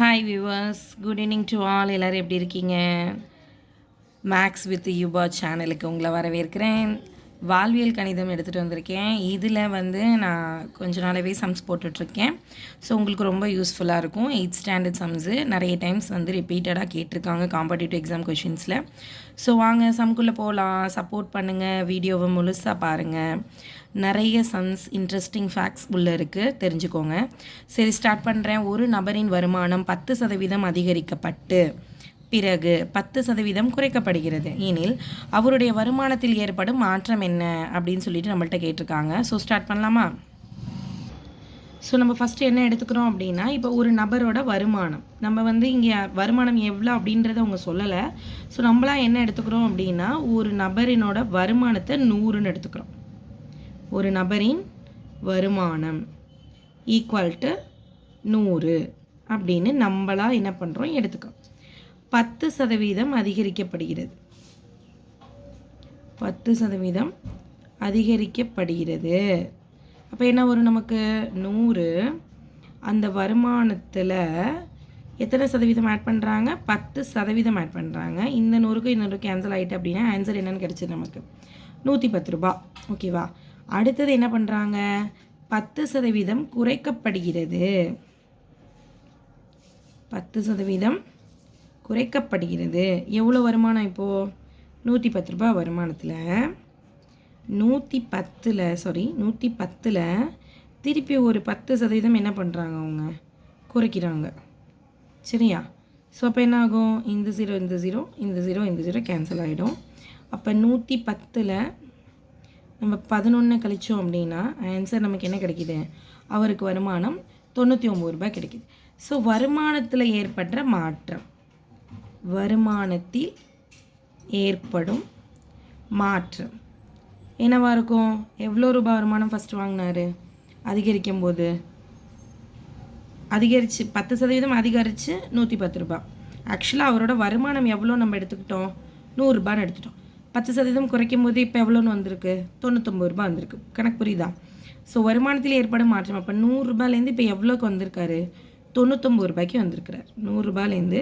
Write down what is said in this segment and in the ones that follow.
Hi viewers, good evening to all. எல்லோரும் எப்படி இருக்கீங்க? மேக்ஸ் வித் யூபா சேனலுக்கு உங்களை வரவேற்கிறேன். வாழ்வியல் கணிதம் எடுத்துகிட்டு வந்திருக்கேன். இதில் நான் கொஞ்ச நாளாகவே சம்ஸ் போட்டுட்ருக்கேன். ஸோ உங்களுக்கு ரொம்ப யூஸ்ஃபுல்லாக இருக்கும். 8th ஸ்டாண்டர்ட் சம்ஸு நிறைய டைம்ஸ் ரிப்பீட்டடாக கேட்டிருக்காங்க காம்படிட்டிவ் எக்ஸாம் கொஷின்ஸில். ஸோ வாங்க சம்குள்ளே போகலாம். சப்போர்ட் பண்ணுங்கள், வீடியோவை முழுசாக பாருங்கள். நிறைய சம்ஸ், இன்ட்ரெஸ்டிங் ஃபேக்ட்ஸ் உள்ளே இருக்குது, தெரிஞ்சுக்கோங்க. சரி, ஸ்டார்ட் பண்ணுறேன். ஒரு நபரின் வருமானம் 10% அதிகரிக்கப்பட்டு பிறகு 10% குறைக்கப்படுகிறது எனில் அவருடைய வருமானத்தில் ஏற்படும் மாற்றம் என்ன அப்படின்னு சொல்லிட்டு நம்மள்ட்ட கேட்டிருக்காங்க. ஸோ ஸ்டார்ட் பண்ணலாமா? ஸோ நம்ம ஃபஸ்ட்டு என்ன எடுத்துக்கிறோம் அப்படின்னா, இப்போ ஒரு நபரோட வருமானம் நம்ம இங்கே வருமானம் எவ்வளோ அப்படின்றத அவங்க சொல்லலை. ஸோ நம்மளாம் என்ன எடுத்துக்கிறோம் அப்படின்னா, ஒரு நபரினோட வருமானத்தை 100ன்னு எடுத்துக்கிறோம். ஒரு நபரின் வருமானம் ஈக்குவல் டு 100 அப்படின்னு நம்மளாக என்ன பண்ணுறோம் எடுத்துக்கிறோம். 10% அதிகரிக்கப்படுகிறது. 10% அதிகரிக்கப்படுகிறது. அப்போ என்ன வரும் நமக்கு? 100. அந்த வருமானத்தில் எத்தனை சதவீதம் ஆட் பண்ணுறாங்க? 10% ஆட் பண்ணுறாங்க. இந்த 100க்கு இந்த 100 கேன்சல் ஆகிட்டு அப்படின்னா ஆன்சர் என்னென்னு கிடச்சிது நமக்கு? 110 ரூபா. ஓகேவா? அடுத்தது என்ன பண்ணுறாங்க? 10% குறைக்கப்படுகிறது. 10% குறைக்கப்படுகிறது. எவ்வளோ வருமானம் இப்போது? 110 ரூபா வருமானத்தில் 110ல் திருப்பி ஒரு 10% என்ன பண்ணுறாங்க? அவங்க குறைக்கிறாங்க. சரியா? ஸோ அப்போ என்ன ஆகும்? இந்த 0 இந்த 0 இந்த 0 இந்த 0 கேன்சல் ஆகிடும். அப்போ 110ல் நம்ம 11 கழிச்சோம் அப்படின்னா ஆன்சர் நமக்கு என்ன கிடைக்கிது? அவருக்கு வருமானம் 99 ரூபாய் கிடைக்கிது. ஸோ வருமானத்தில் ஏற்படுற மாற்றம், வருமானத்தில் ஏற்படும் மாற்றம் என்னவாக இருக்கும்? எவ்வளோ ரூபாய் வருமானம் ஃபஸ்ட்டு வாங்கினார்? அதிகரிக்கும் போது அதிகரித்து 10% அதிகரித்து 110 ரூபாய். ஆக்சுவலாக அவரோட வருமானம் எவ்வளோ நம்ம எடுத்துக்கிட்டோம்? 100 ரூபான்னு எடுத்துட்டோம். 10% குறைக்கும் போது இப்போ எவ்வளோன்னு வந்திருக்கு? 99 ரூபாய் வந்திருக்கு. கணக்கு புரியுதா? ஸோ வருமானத்தில் ஏற்படும் மாற்றம். அப்போ 100 ரூபாயிலேருந்து இப்போ எவ்வளோக்கு வந்திருக்காரு? 99 ரூபாய்க்கு வந்திருக்கிறார். 100 ரூபாயிலேருந்து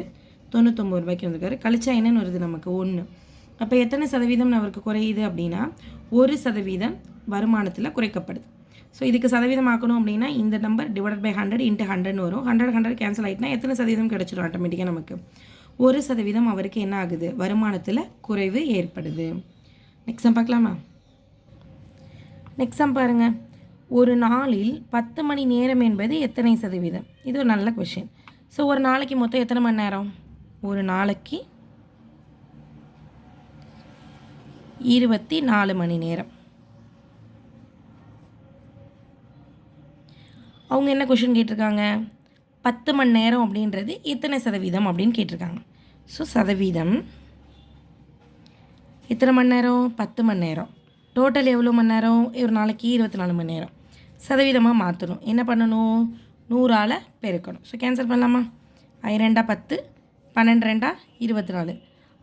99 ரூபாய்க்கு வந்திருக்காரு. கழிச்சா என்னென்னு வருது நமக்கு? 1. அப்போ எத்தனை சதவீதம் அவருக்கு குறையுது அப்படின்னா 1% வருமானத்தில் குறைக்கப்படுது. ஸோ இதுக்கு சதவீதம் ஆக்கணும் அப்படின்னா இந்த நம்பர் டிவைடட் பை 100 × 100ன்னு வரும். 100 கேன்சல் ஆகிட்டுனா எத்தனை சதவீதம் கிடச்சிடும்? ஆட்டோமேட்டிக்காக நமக்கு 1% அவருக்கு என்ன ஆகுது? வருமானத்தில் குறைவு ஏற்படுது. நெக்ஸ்ட் சம் பார்க்கலாமா? நெக்ஸ்ட் சம் பாருங்கள். ஒரு நாளில் 10 மணி நேரம் என்பது எத்தனை சதவீதம்? இது ஒரு நல்ல கொஷின். ஸோ ஒரு நாளைக்கு மொத்தம் எத்தனை மணி நேரம்? ஒரு நாளைக்கு 24 மணி நேரம். அவங்க என்ன கொஷின் கேட்டிருக்காங்க? 10 மணி நேரம் அப்படின்றது எத்தனை சதவீதம் அப்படின்னு கேட்டிருக்காங்க. ஸோ சதவீதம் எத்தனை மணி நேரம்? 10 மணி நேரம். டோட்டல் எவ்வளோ மணி நேரம்? ஒரு நாளைக்கு 24 மணி நேரம். சதவீதமாக மாற்றணும். என்ன பண்ணணும்? 100ஆல் பெருக்கணும். ஸோ கேன்சல் பண்ணலாமா? 2 10, 12 24,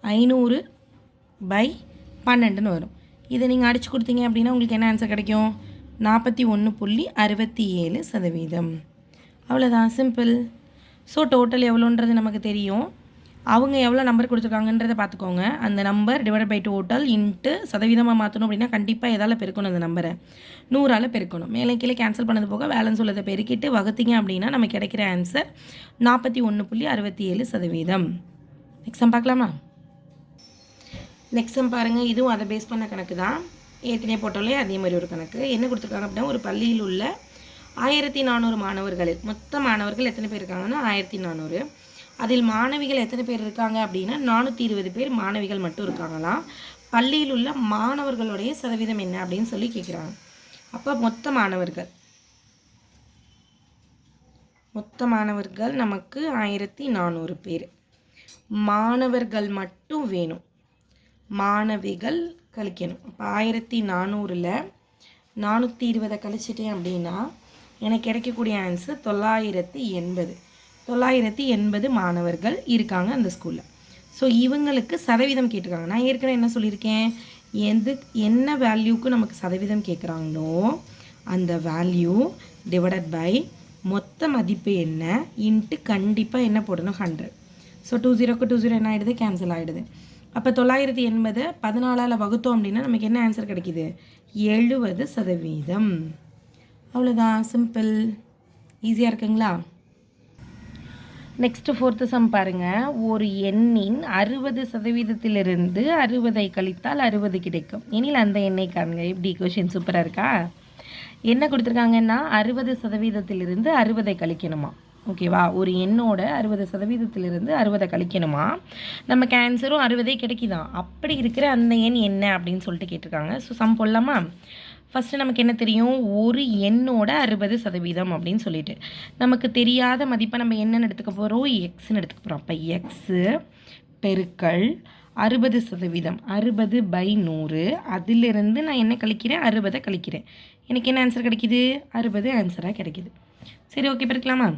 500/12ன்னு வரும். இதை நீங்கள் அடித்து கொடுத்தீங்க அப்படின்னா உங்களுக்கு என்ன ஆன்சர் கிடைக்கும்? 41.67%. அவ்வளோதான், சிம்பிள். ஸோ டோட்டல் எவ்வளோன்றது நமக்கு தெரியும். அவங்க எவ்வளோ நம்பர் கொடுத்துருக்காங்கன்றதை பார்த்துக்கோங்க. அந்த number divide by total into சதவீதமாக மாற்றணும் அப்படின்னா கண்டிப்பாக எதால் பெருக்கணும்? அந்த நம்பரை 100ஆல் பெருக்கணும். மேலே கீழே கேன்சல் பண்ணது போக பேலன்ஸ் உள்ளதை பெருக்கிட்டு வகுத்தீங்க அப்படின்னா நமக்கு கிடைக்கிற ஆன்சர் 41.67%. நெக்ஸ்ட் சம் பார்க்கலாமா? நெக்ஸ்ட் சம் பாருங்கள். இதுவும் அதை பேஸ் பண்ண கணக்கு தான். ஏற்கனவே போட்டோம்லே அதே மாதிரி ஒரு கணக்கு. என்ன கொடுத்துருக்காங்க அப்படின்னா, ஒரு பள்ளியில் உள்ள 1400 மாணவர்களில் மொத்த மாணவர்கள் எத்தனை பேர் இருக்காங்கன்னா 1400. அதில் மாணவிகள் எத்தனை பேர் இருக்காங்க அப்படின்னா 420 பேர் மாணவிகள் மட்டும் இருக்காங்களாம். பள்ளியில் உள்ள மாணவர்களுடைய சதவீதம் என்ன அப்படின்னு சொல்லி கேட்குறாங்க. அப்போ மொத்த மாணவர்கள் நமக்கு 1400 பேர். மாணவர்கள் மட்டும் வேணும், மாணவிகள் கழிக்கணும். அப்போ 1400ல் 420 கழிச்சிட்டேன் அப்படின்னா எனக்கு கிடைக்கக்கூடிய ஆன்சர் 980. 980 மாணவர்கள் இருக்காங்க அந்த ஸ்கூலில். ஸோ இவங்களுக்கு சதவீதம் கேட்டிருக்காங்க. நான் ஏற்கனவே என்ன சொல்லியிருக்கேன்? என்ன வேல்யூக்கு நமக்கு சதவீதம் கேட்குறாங்களோ அந்த வேல்யூ டிவைடட் பை மொத்த மதிப்பு என்ன இன்ட்டு கண்டிப்பாக என்ன போடணும் 100. ஸோ 20க்கு 20 என்ன ஆகிடுது, கேன்சல் ஆகிடுது. அப்போ 980 14ஆல் வகுத்தோம் அப்படின்னா நமக்கு என்ன ஆன்சர் கிடைக்கிது, 70%. அவ்வளோதான், சிம்பிள், ஈஸியாக இருக்குங்களா? நெக்ஸ்ட்டு 4th சம் பாருங்கள். ஒரு எண்ணின் 60%இலிருந்து 60ஐ கழித்தால் 60 கிடைக்கும் எனில் அந்த எண்ணை காணுங்க. எப்படி கொஷின் சூப்பராக இருக்கா? என்ன கொடுத்துருக்காங்கன்னா 60%இலிருந்து 60ஐ கழிக்கணுமா, ஓகேவா? ஒரு எண்ணோட 60%இலிருந்து 60ஐ கழிக்கணுமா, நமக்கு ஆன்சரும் 60 கிடைக்குதான். அப்படி இருக்கிற அந்த எண் என்ன அப்படின்னு சொல்லிட்டு கேட்டிருக்காங்க. ஸோ சம் போடலாமா? ஃபஸ்ட்டு நமக்கு என்ன தெரியும், ஒரு எண்ணோட 60% அப்படின்னு சொல்லிட்டு நமக்கு தெரியாத மதிப்பை நம்ம என்னென்னு எடுத்துக்க போகிறோம், எக்ஸ்ன்னு எடுத்துக்க போகிறோம். அப்போ எக்ஸு பெருக்கல் 60%, 60/100, அதிலிருந்து நான் என்ன கழிக்கிறேன், 60 கழிக்கிறேன். எனக்கு என்ன ஆன்சர் கிடைக்கிது, 60 ஆன்சராக கிடைக்கிது. சரி, ஓகே, பெருக்கலாமா?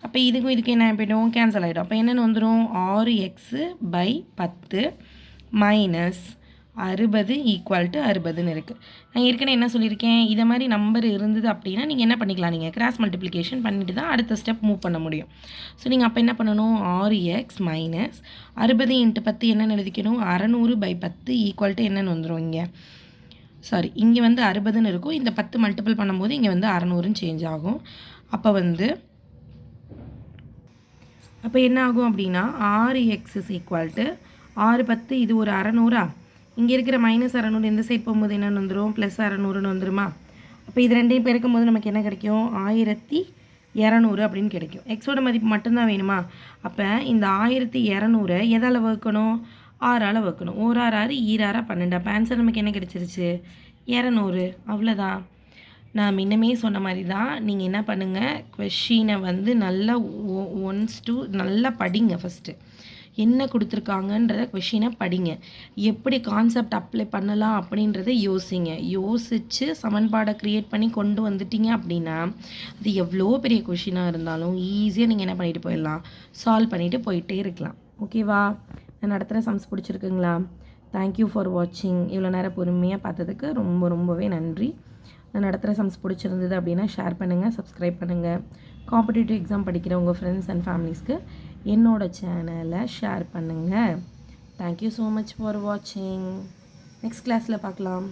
அப்போ இதுக்கும் என்ன போய்டும், கேன்சல் ஆகிடும். அப்போ என்னென்னு வந்துடும், 6x/10 மைனஸ் 60 = 60ன்னு இருக்குது. நான் ஏற்கனவே என்ன சொல்லியிருக்கேன், இதை மாதிரி நம்பர் இருந்தது அப்படின்னா நீங்கள் என்ன பண்ணிக்கலாம், நீங்கள் கிராஸ் மல்டிப்ளிகேஷன் பண்ணிட்டு தான் அடுத்த ஸ்டெப் மூவ் பண்ண முடியும். ஸோ நீங்கள் அப்போ என்ன பண்ணணும், 6x மைனஸ் 60 × 10 என்னென்னு எழுதிக்கணும், 600/10 = என்னென்னு வந்துடும், இங்கே சாரி இங்கே வந்து 60ன்னு இருக்கும். இந்த 10 மல்டிபிள் பண்ணும்போது இங்கே வந்து 600ன்னு சேஞ்ச் ஆகும். அப்போ என்ன ஆகும் அப்படின்னா 6x = 6×10 இது ஒரு 600. இங்கே இருக்கிற -600 இந்த சைட் போகும்போது என்னென்னு வந்துடும், +600ன்னு வந்துடுமா? அப்போ இது ரெண்டையும் பெருக்கும்போது நமக்கு என்ன கிடைக்கும், 1200 அப்படின்னு கிடைக்கும். எக்ஸோட மதிப்பு மட்டும்தான் வேணுமா? அப்போ இந்த 1200 எதால் வகுக்கணும், 6ஆல் வகுக்கணும். 1 6 6 2 6 12. அப்போ ஆன்சர் நமக்கு என்ன கிடைச்சிருச்சு, 200. அவ்வளோதான். நான் முன்னமே சொன்ன மாதிரி தான், நீங்கள் என்ன பண்ணுங்கள், கொஷினை வந்து நல்லா நல்லா படிங்க. ஃபஸ்ட்டு என்ன கொடுத்துருக்காங்கன்றத கொஷினை படிங்க, எப்படி கான்செப்ட் அப்ளை பண்ணலாம் அப்படின்றத யோசித்து சமன்பாடை க்ரியேட் பண்ணி கொண்டு வந்துட்டீங்க அப்படின்னா அது எவ்வளோ பெரிய கொஷினாக இருந்தாலும் ஈஸியாக நீங்கள் என்ன பண்ணிட்டு போயிடலாம், சால்வ் பண்ணிவிட்டு போயிட்டே இருக்கலாம். ஓகேவா? நான் நடத்துகிற சம்ஸ் பிடிச்சிருக்குங்களா? தேங்க்யூ ஃபார் வாட்சிங். இவ்வளோ நேரம் பொறுமையாக பார்த்ததுக்கு ரொம்பவே நன்றி. நான் நடத்துகிற சம்ஸ் பிடிச்சிருந்தது அப்படின்னா ஷேர் பண்ணுங்கள், சப்ஸ்கிரைப் பண்ணுங்கள். காம்படிட்டிவ் எக்ஸாம் படிக்கிற உங்கள் ஃப்ரெண்ட்ஸ் அண்ட் ஃபேமிலிஸ்க்கு என்னோட சேனலை ஷேர் பண்ணுங்கள். தேங்க்யூ ஸோ மச் ஃபார் வாட்சிங். நெக்ஸ்ட் கிளாஸில் பார்க்கலாம்.